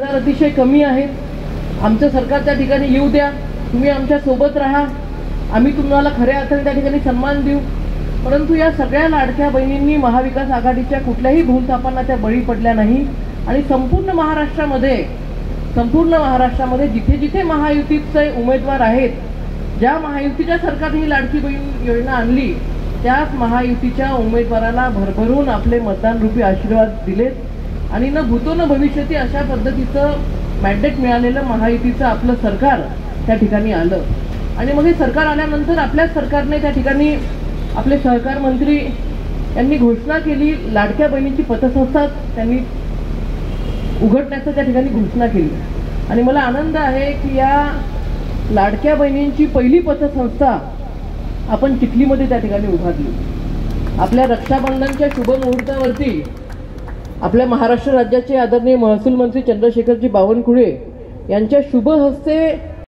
अतिशय कमी आहेत. आमचं सरकार त्या ठिकाणी येऊ द्या, तुम्ही आमच्या सोबत राहा, आम्ही तुम्हाला खऱ्या अर्थाने त्या ठिकाणी सन्मान देऊ. परंतु या सगळ्या लाडक्या बहिणींनी महाविकास आघाडीच्या कुठल्याही भूलथापांना त्या बळी पडल्या नाही. आणि संपूर्ण महाराष्ट्रामध्ये जिथे जिथे महायुतीचे उमेदवार आहेत, ज्या महायुतीच्या सरकारने ही लाडकी बहीण योजना आणली, त्याच महायुतीच्या उमेदवाराला भरभरून आपले मतदान रूपी आशीर्वाद दिलेत. आणि न भूतो न भविष्यती अशा पद्धतीचं मॅन्डेट मिळालेलं महायुतीचं आपलं सरकार त्या ठिकाणी आलं. आणि मग हे सरकार आल्यानंतर आपल्याच सरकारने त्या ठिकाणी आपले सहकार मंत्री यांनी घोषणा केली, लाडक्या बहिणीची पतसंस्था त्यांनी उघडण्याचं त्या ठिकाणी घोषणा केली. आणि मला आनंद आहे की या लाडक्या बहिणींची पहिली पतसंस्था आपण चिखलीमध्ये त्या ठिकाणी उभारली. आपल्या रक्षाबंधनच्या शुभ मुहूर्तावरती आपल्या महाराष्ट्र राज्याचे आदरणीय महसूल मंत्री चंद्रशेखरजी बावनकुळे यांच्या शुभ हस्ते